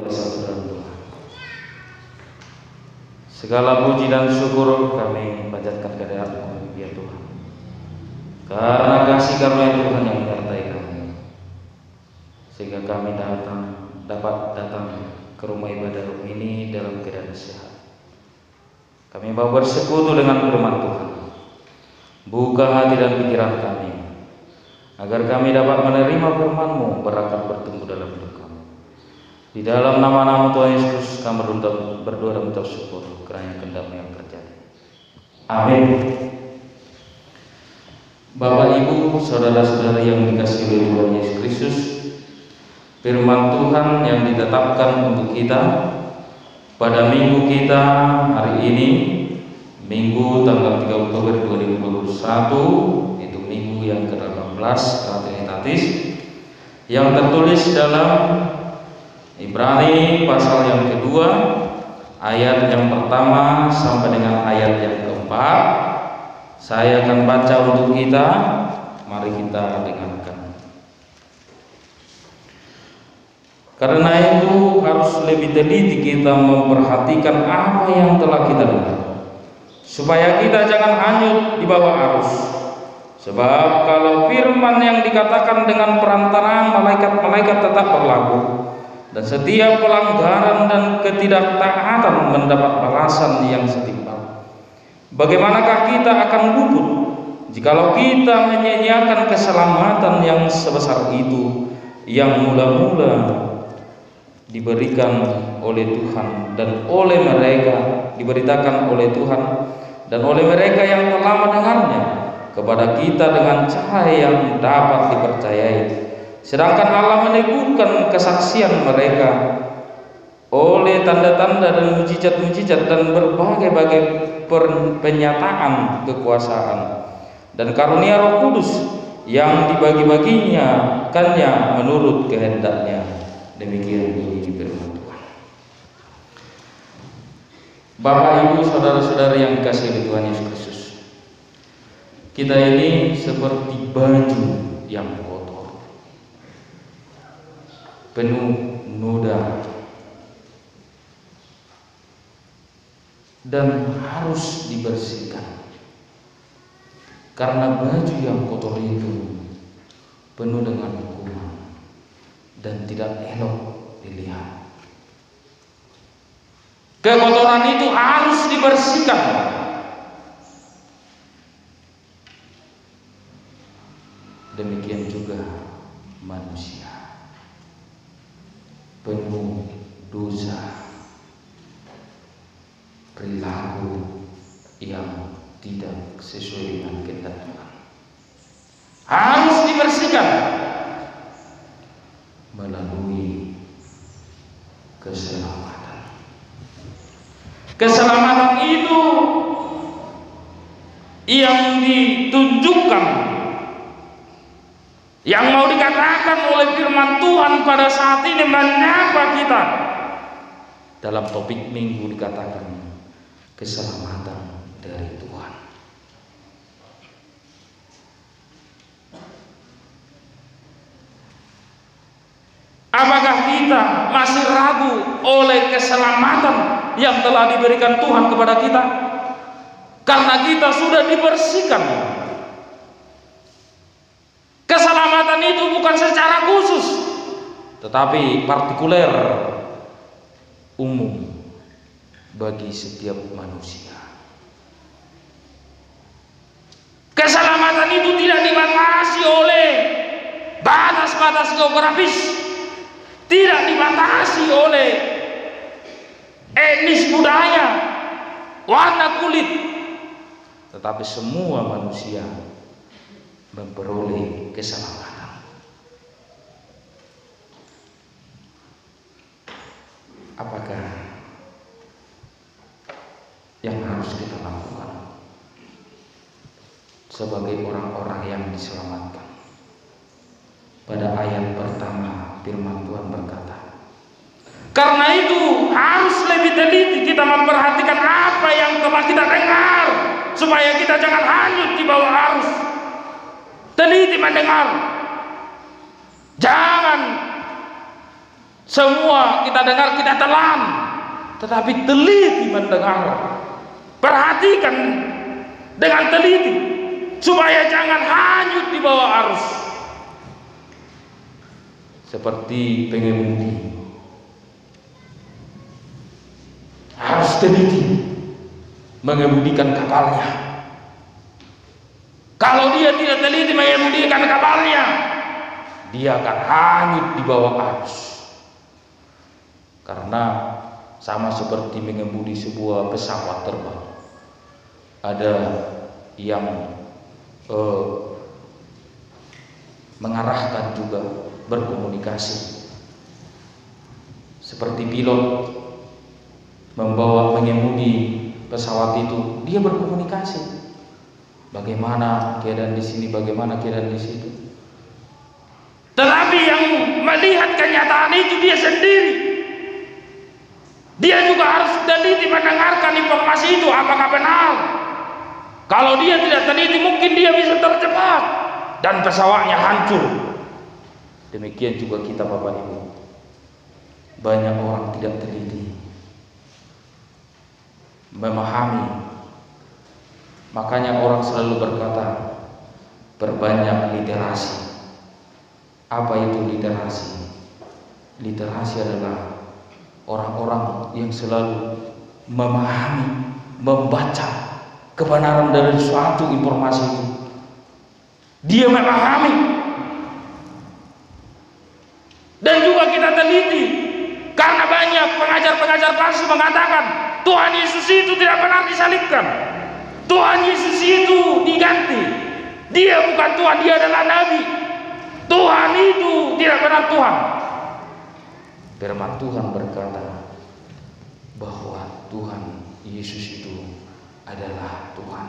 Satu dalam Tuhan. Segala puji dan syukur kami panjatkan kehadirat-Mu ya Tuhan, karena kasih karunia Tuhan yang menyertai kami, sehingga kami dapat datang ke rumah ibadah ini dalam keadaan sehat. Kami mau bersekutu dengan firman Tuhan. Buka hati dan pikiran kami, agar kami dapat menerima firman-Mu, berkat bertumbuh dalam hidup kami. Di dalam nama-Nama Tuhan Yesus kami berdoa dan mengucap syukur kerana kehendak-Mu yang terjadi. Amin. Bapak, Ibu, saudara-saudari yang dikasihi oleh Tuhan Yesus Kristus, firman Tuhan yang ditetapkan untuk kita pada minggu kita hari ini, Minggu tanggal 3 Oktober 2021, itu minggu yang ke-18 Trinitatis, yang tertulis dalam Ibrani pasal yang kedua, ayat yang pertama sampai dengan ayat yang keempat. Saya akan baca untuk kita, mari kita dengarkan. Karena itu harus lebih teliti kita memperhatikan apa yang telah kita dengar, supaya kita jangan hanyut di bawah arus. Sebab kalau firman yang dikatakan dengan perantaraan malaikat-malaikat tetap berlaku, dan setiap pelanggaran dan ketidaktaatan mendapat balasan yang setimpal, bagaimanakah kita akan luput jikalau kita menyia-nyiakan keselamatan yang sebesar itu, yang mula-mula diberikan oleh Tuhan dan oleh mereka diberitakan oleh Tuhan dan oleh mereka yang telah mendengarnya kepada kita dengan cahaya yang dapat dipercayai, sedangkan Allah meneguhkan kesaksian mereka oleh tanda-tanda dan mujizat-mujizat dan berbagai-bagai penyataan kekuasaan dan karunia Roh Kudus yang dibagi-baginya kannya menurut kehendaknya. Demikian bunyi firman Tuhan. Bapak, Ibu, saudara-saudari yang dikasihi oleh Tuhan Yesus Kristus, kita ini seperti baju yang kotor, penuh noda, dan harus dibersihkan. Karena baju yang kotor itu penuh dengan kuman dan tidak elok dilihat. Kekotoran itu harus dibersihkan. Demikian juga manusia penuh dosa, perilaku yang tidak sesuai dengan kehendak Tuhan, harus dibersihkan melalui keselamatan. Keselamatan itu yang ditunjukkan, yang mau dikatakan oleh firman Tuhan pada saat ini menyapa kita. Dalam topik minggu dikatakan keselamatan dari Tuhan. Apakah kita masih ragu oleh keselamatan yang telah diberikan Tuhan kepada kita? Karena kita sudah dibersihkan. Keselamatan itu bukan secara khusus, tetapi partikuler, umum bagi setiap manusia. Keselamatan itu tidak dibatasi oleh batas-batas geografis, tidak dibatasi oleh etnis, budaya, warna kulit, tetapi semua manusia memperoleh keselamatan. Apakah yang harus kita lakukan sebagai orang-orang yang diselamatkan? Pada ayat pertama firman Tuhan berkata, karena itu harus lebih teliti kita memperhatikan apa yang telah kita dengar, supaya kita jangan hanyut di bawah arus. Teliti mendengar, jangan Semua kita dengar, kita telan, tetapi teliti mendengar. Perhatikan dengan teliti supaya jangan hanyut di bawah arus. Seperti pengemudi, harus teliti mengemudikan kapalnya. Kalau dia tidak teliti mengemudikan kapalnya, dia akan hanyut di bawah arus. Karena sama seperti mengemudi sebuah pesawat terbang, ada yang mengarahkan juga, berkomunikasi. Seperti pilot membawa mengemudi pesawat itu, dia berkomunikasi. Bagaimana keadaan di sini, bagaimana keadaan di situ. Tetapi yang melihat kenyataan itu dia sendiri. Dia juga harus teliti mendengarkan informasi itu apakah benar. Kalau dia tidak teliti, mungkin dia bisa terjebak dan pesawatnya hancur. Demikian juga kita Bapak Ibu. Banyak orang tidak teliti memahami. Makanya orang selalu berkata, perbanyak literasi. Apa itu literasi? Literasi adalah orang-orang yang selalu memahami, membaca kebenaran dari suatu informasi itu. Dia memahami. Dan juga kita teliti, karena banyak pengajar-pengajar palsu mengatakan Tuhan Yesus itu tidak pernah disalibkan, Tuhan Yesus itu diganti, dia bukan Tuhan, dia adalah Nabi. Tuhan itu tidak benar Tuhan. Firman Tuhan berkata bahwa Tuhan Yesus itu adalah Tuhan.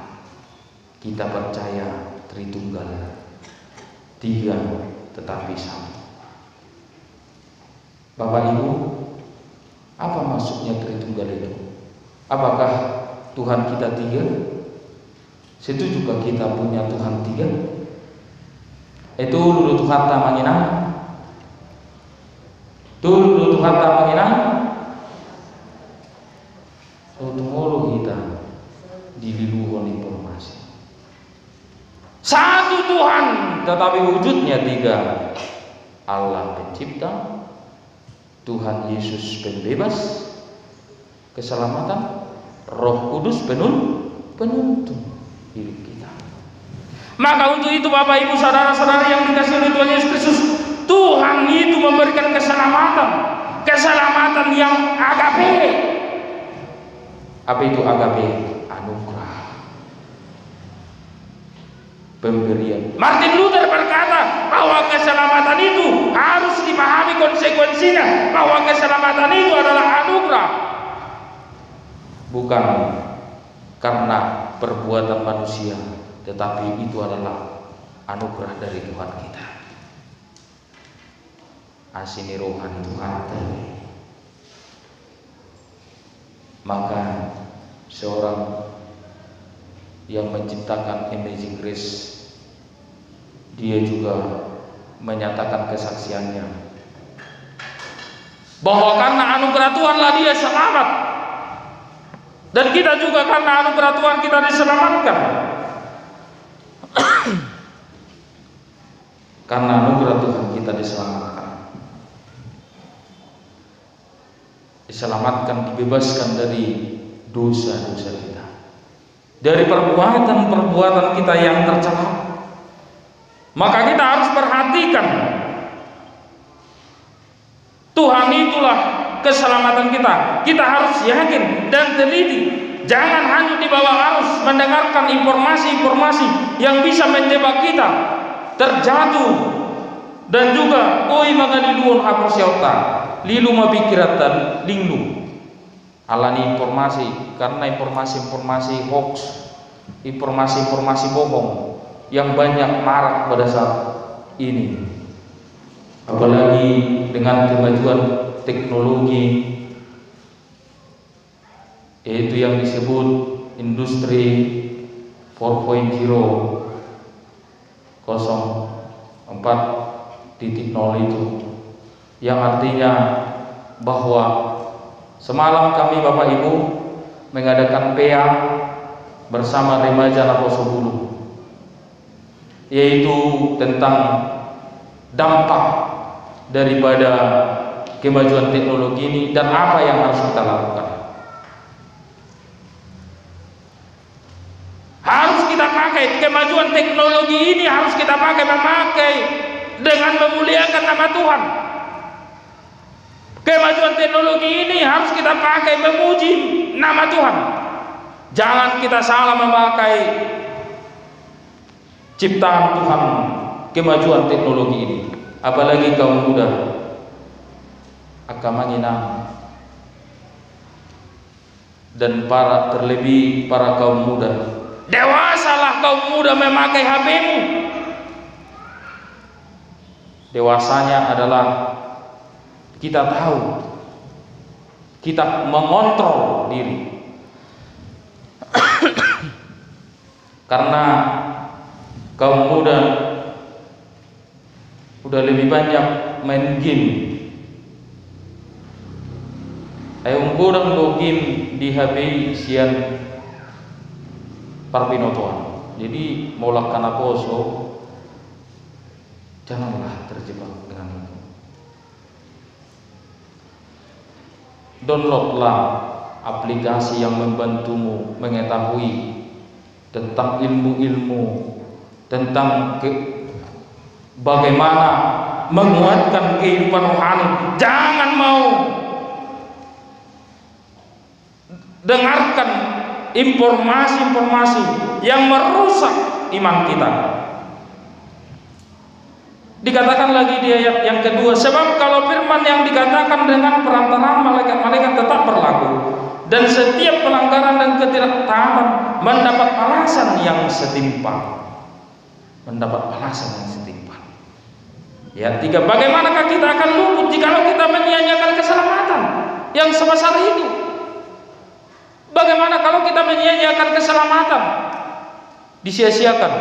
Kita percaya Tritunggal, tiga tetapi sama. Bapak Ibu, apa maksudnya Tritunggal itu? Apakah Tuhan kita tiga? Situ juga kita punya Tuhan tiga. Itu dulu Tuhan tamangina. Dulu Tuhan tamangina. Tumulu kita dililuhkan informasi. Satu Tuhan, tetapi wujudnya tiga. Allah pencipta, Tuhan Yesus pembebas keselamatan, Roh Kudus penuntun hidup kita. Maka untuk itu Bapak Ibu saudara-saudara yang dikasihi oleh Tuhan Yesus Kristus, Tuhan itu memberikan keselamatan yang agape. Apa itu agape? Anugerah, pemberian. Martin Luther berkata bahwa keselamatan itu harus dipahami konsekuensinya, bahwa keselamatan itu adalah anugerah, bukan karena perbuatan manusia, tetapi itu adalah anugerah dari Tuhan kita. Asini rohani Tuhan. Maka seorang yang menciptakan Amazing Grace, dia juga menyatakan kesaksiannya bahwa karena anugerah Tuhanlah dia selamat, dan kita juga karena anugerah Tuhan kita diselamatkan. Karena anugerah Tuhan kita diselamatkan, dibebaskan dari dosa-dosa kita, dari perbuatan-perbuatan kita yang tercela. Maka kita harus perhatikan, Tuhan itulah keselamatan kita. Kita harus yakin dan teliti, jangan hanya di bawah arus mendengarkan informasi-informasi yang bisa menjebak kita terjatuh. Dan juga oi magaliluon hapersyauta lilu mabikiratan linglu alani informasi, karena informasi-informasi hoax, informasi-informasi bohong yang banyak marak pada saat ini, apalagi dengan kemajuan teknologi, yaitu yang disebut industri 4.0 04.0 itu, yang artinya bahwa semalam kami Bapak Ibu mengadakan PA bersama remaja Naposo Bulu, yaitu tentang dampak daripada kemajuan teknologi ini dan apa yang harus kita lakukan. Harus kita pakai kemajuan teknologi ini, harus kita memakai dengan memuliakan nama Tuhan. Kemajuan teknologi ini harus kita pakai memuji nama Tuhan. Jangan kita salah memakai ciptaan Tuhan, kemajuan teknologi ini. Apalagi kaum muda akan menginang, dan terlebih para kaum muda. Dewasalah kaum muda memakai HP-mu. Dewasanya adalah kita tahu, kita mengontrol diri. Karena kaum muda udah lebih banyak main game. Ayo ngurang do game di HP sian parpinotoan. Jadi molak kana poso, janganlah terjebak dengan itu. Downloadlah aplikasi yang membantumu mengetahui tentang ilmu-ilmu, tentang bagaimana menguatkan kehidupan rohani. Jangan mau dengarkan informasi-informasi yang merusak iman kita. Dikatakan lagi di ayat yang kedua, sebab kalau firman yang dikatakan dengan perantaraan malaikat-malaikat tetap berlaku, dan setiap pelanggaran dan ketidaktaatan mendapat balasan yang setimpal. Mendapat balasan yang setimpal. Ya, tiga, bagaimanakah kita akan luput jikalau kita menyia-nyiakan keselamatan yang sebesar itu? Bagaimana kalau kita menyia-nyiakan keselamatan? Disia-siakan.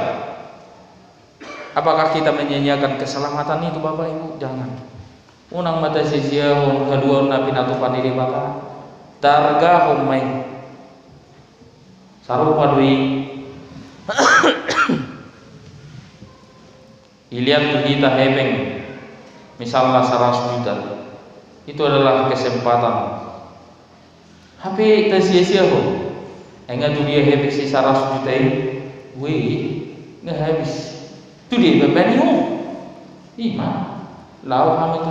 Apakah kita menyia-nyiakan keselamatan itu Bapak Ibu? Jangan. Unang mata sia-sia kedua nabi natu pandiri mata. Targa homai. Sarupa dui. Iliat kita hebeng. Misalnya 100 juta. Itu adalah kesempatan. HP sia-sia ho. Enggak tuh dia hebeng si 100 juta ini. Nggak habis. Itu dia beban yo. Ima. Lau ham itu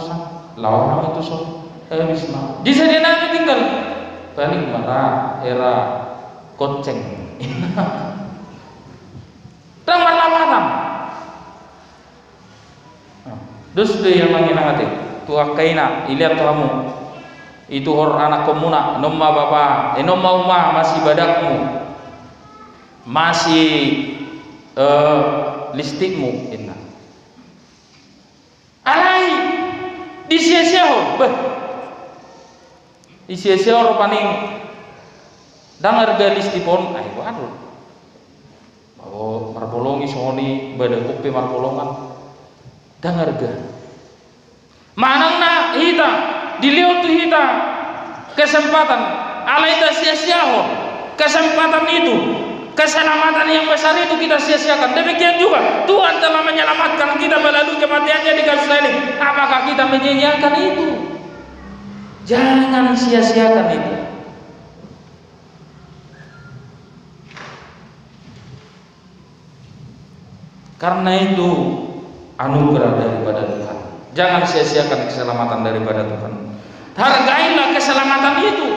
so. Habis mah. Di sana nanti tinggal paling marah era koceng. Tang marah. Dus dia yang menginang hati. Tua kaina, ilihat kamu. Itu anak komuna, nomma bapa, nomma umma masih badakmu. Masih listikmu inna. Alai disia-sia ho, beh. Disia-sia ho paning dangar galis tipon, ay waduh. Bawa marbolongi soni bada kopi marbolongan. Dangar ga. Manangna hita dilihat tu hita kesempatan alai ta sia-sia ho. Kesempatan itu, keselamatan yang besar itu kita sia-siakan. Demikian juga Tuhan telah menyelamatkan kita melalui kematiannya di kayu salib. Apakah kita menyia-nyiakan itu? Jangan sia-siakan itu. Karena itu anugerah daripada Tuhan. Jangan sia-siakan keselamatan daripada Tuhan. Hargailah keselamatan itu.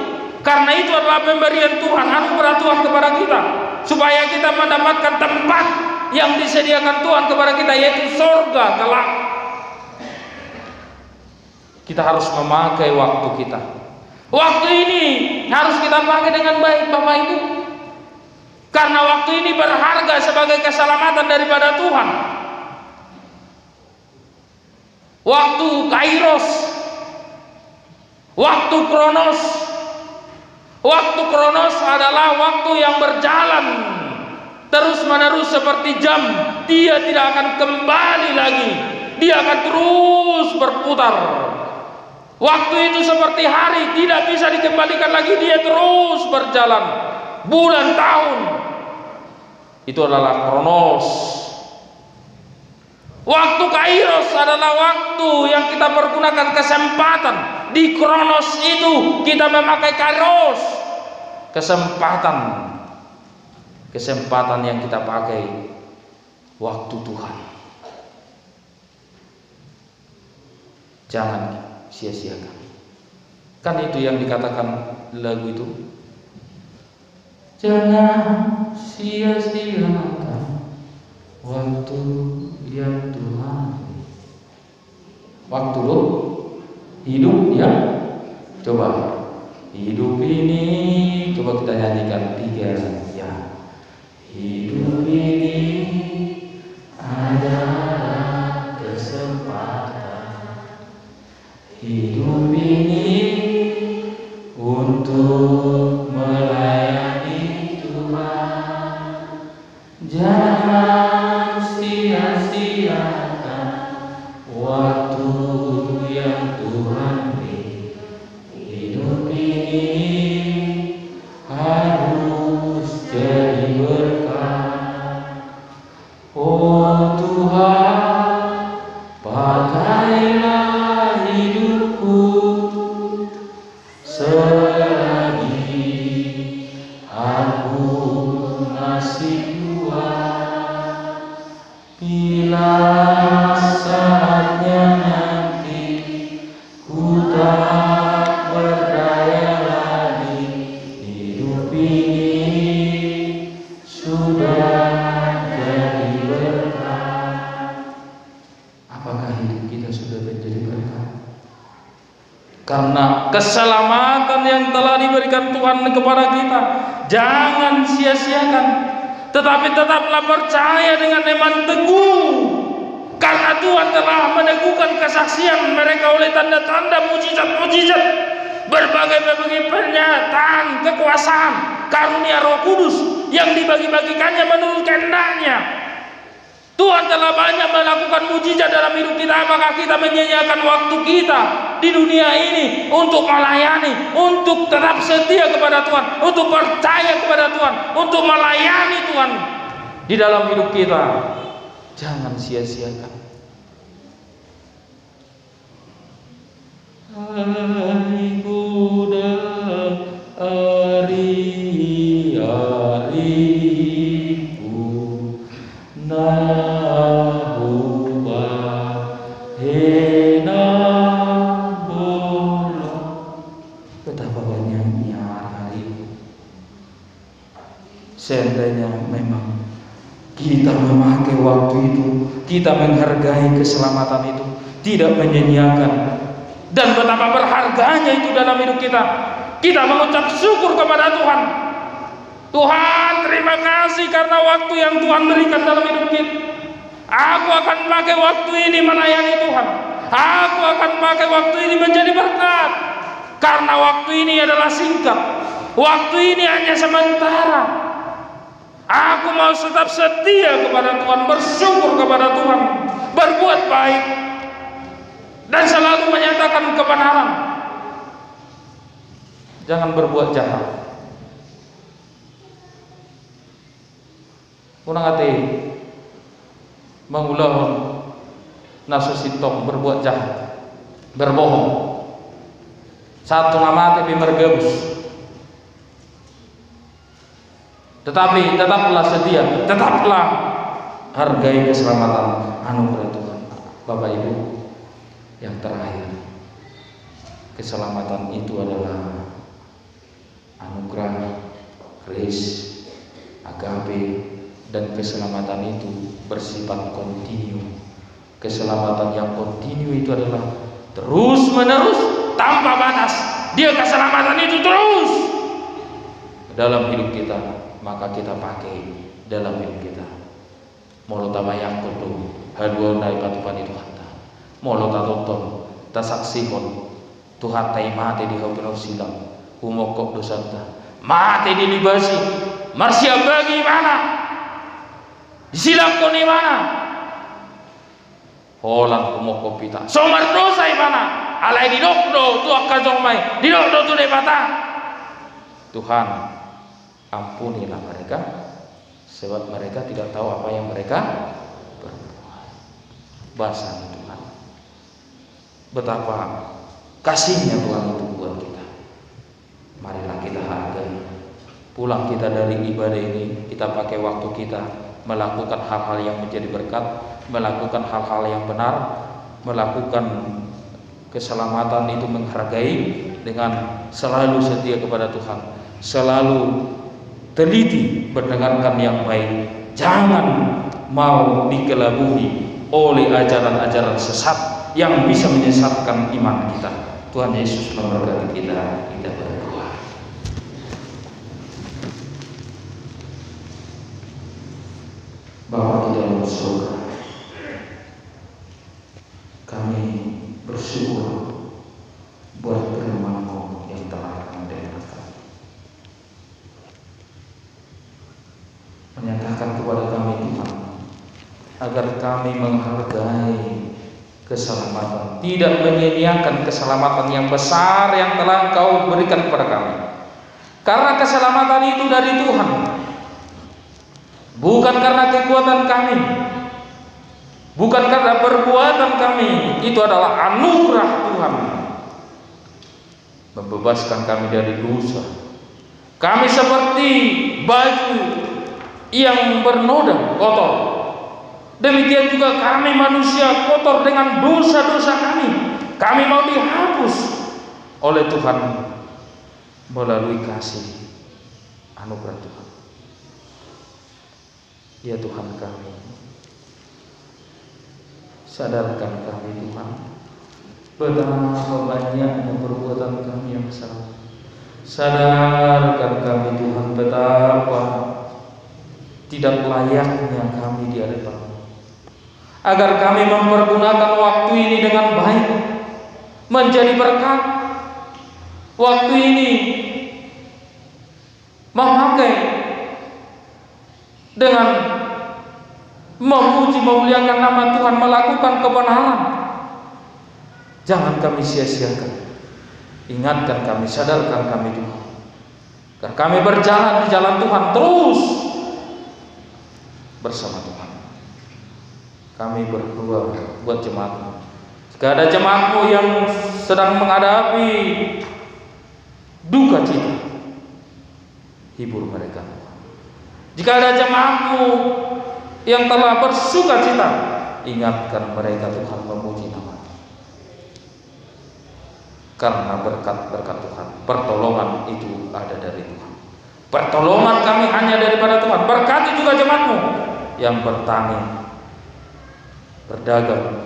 Karena itu adalah pemberian Tuhan, anugerah Tuhan kepada kita, supaya kita mendapatkan tempat yang disediakan Tuhan kepada kita, yaitu surga kelak. Kita harus memakai waktu kita. Waktu ini harus kita pakai dengan baik Bapak Ibu. Karena waktu ini berharga sebagai keselamatan daripada Tuhan. Waktu kairos, waktu kronos. Waktu kronos adalah waktu yang berjalan terus-menerus seperti jam. Dia tidak akan kembali lagi. Dia akan terus berputar. Waktu itu seperti hari, tidak bisa dikembalikan lagi, dia terus berjalan. Bulan, tahun, itu adalah kronos. Waktu kairos adalah waktu yang kita pergunakan kesempatan. Di kronos itu kita memakai kairos, kesempatan yang kita pakai waktu Tuhan. Jangan sia-siakan. Kan itu yang dikatakan lagu itu. Jangan sia-siakan waktu yang Tuhan. Waktu lo hidup ya. Coba hidup ini, coba kita nyanyikan 3 ya. Hidup ini adalah kesempatan. Hidup ini untuk melayani Tuhan. Jangan sia-siakan waktu yang Tuhan beri. Hidup ini harus jadi berkat. Oh Tuhan, pakailah hidupku selagi aku masih kuat. Bila saatnya nanti ku tak berdaya lagi, hidup ini sudah jadi berkat. Apakah hidup kita sudah menjadi berkat? Karena keselamatan yang telah diberikan Tuhan kepada kita, jangan sia-siakan, tetapi tetaplah percaya dengan iman teguh. Karena Tuhan telah meneguhkan kesaksian mereka oleh tanda-tanda, mujizat-mujizat, berbagai pernyataan kekuasaan, karunia Roh Kudus yang dibagi-bagikannya menurut kehendaknya. Tuhan telah banyak melakukan mujizat dalam hidup kita. Apakah kita menyia-nyiakan waktu kita di dunia ini untuk melayani, untuk tetap setia kepada Tuhan, untuk percaya kepada Tuhan, untuk melayani Tuhan di dalam hidup kita? Jangan sia-siakan. Hai kuda ari-ariku nahuba hena bolo. Betapa banyaknya hari-hari. Seandainya memang kita memakai waktu itu, kita menghargai keselamatan itu, tidak menyia-nyiakan, dan betapa berharganya itu dalam hidup kita. Kita mengucap syukur kepada Tuhan. Tuhan, terima kasih karena waktu yang Tuhan berikan dalam hidup kita. Aku akan pakai waktu ini melayani Tuhan. Aku akan pakai waktu ini menjadi berkat. Karena waktu ini adalah singkat. Waktu ini hanya sementara. Aku mau tetap setia kepada Tuhan, bersyukur kepada Tuhan, berbuat baik, dan selalu menyatakan kebenaran. Jangan berbuat jahat. Kunang ati mengulahun nasusitong, berbuat jahat, berbohong. Satu nama tapi mergebus. Tetapi tetaplah setia, tetaplah hargai keselamatan anugerah Tuhan. Bapak Ibu, yang terakhir, keselamatan itu adalah anugerah, grace, agape, dan keselamatan itu bersifat kontinu. Keselamatan yang kontinu itu adalah terus menerus, tanpa batas. Dia keselamatan itu terus dalam hidup kita. Maka kita pakai dalam hidup kita. Molo tabayang kudu haduan dari patupan itu kata. Molo tatonton tasaksihon Tuhan tay mati di hautul silam humokok dosanta mati di libasi marsia bagi mana silam koni mana holang humokok pita somar dosa mana alai didokdo tu akan jomai didokdo tu debata. Tuhan, ampunilah mereka sebab mereka tidak tahu apa yang mereka berbuat. Bahasa Tuhan, betapa kasihnya Tuhan itu buat kita. Marilah kita hargai. Pulang kita dari ibadah ini, kita pakai waktu kita melakukan hal-hal yang menjadi berkat, melakukan hal-hal yang benar, melakukan keselamatan itu menghargai dengan selalu setia kepada Tuhan, selalu teliti mendengarkan yang baik, jangan mau dikelabui oleh ajaran-ajaran sesat yang bisa menyesatkan iman kita. Tuhan Yesus memberkati kita. Kita berdoa. Bapa di dalam surga, kami bersyukur buat firman-Mu yang telah kami dengarkan, menyatakan kepada kami Tuhan agar kami menghargai keselamatan, tidak menyia-nyiakan keselamatan yang besar yang telah Engkau berikan kepada kami. Karena keselamatan itu dari Tuhan, bukan karena kekuatan kami, bukan karena perbuatan kami. Itu adalah anugerah Tuhan, membebaskan kami dari dosa. Kami seperti baju yang bernoda kotor, demikian juga kami manusia kotor dengan dosa-dosa kami. Kami mau dihapus oleh Tuhan melalui kasih anugerah Tuhan. Ya Tuhan kami, sadarkan kami Tuhan, betapa banyaknya perbuatan kami yang salah. Sadarkan kami Tuhan, betapa tidak layaknya kami di hadapan-Mu, agar kami mempergunakan waktu ini dengan baik, menjadi berkat. Waktu ini memakai dengan memuji memuliakan nama Tuhan, melakukan kebenaran. Jangan kami sia-siakan. Ingatkan kami, sadarkan kami Tuhan, agar kami berjalan di jalan Tuhan terus bersama Tuhan. Kami berdoa buat jemaat-Mu. Jika ada jemaat-Mu yang sedang menghadapi duka cita, hibur mereka. Jika ada jemaat-Mu yang telah bersuka cita, ingatkan mereka Tuhan, memuji nama. Karena berkat-berkat Tuhan, pertolongan itu ada dari Tuhan. Pertolongan kami hanya daripada Tuhan. Berkati juga jemaat-Mu yang bertani, berdagang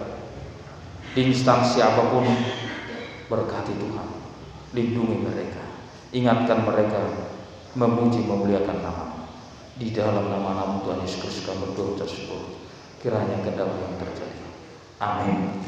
di instansi apapun. Berkati Tuhan, lindungi mereka, ingatkan mereka, memuji memuliakan nama. Di dalam nama Tuhan Yesus Kristus kami berdoa syukur, kiranya kehendak yang terjadi. Amin.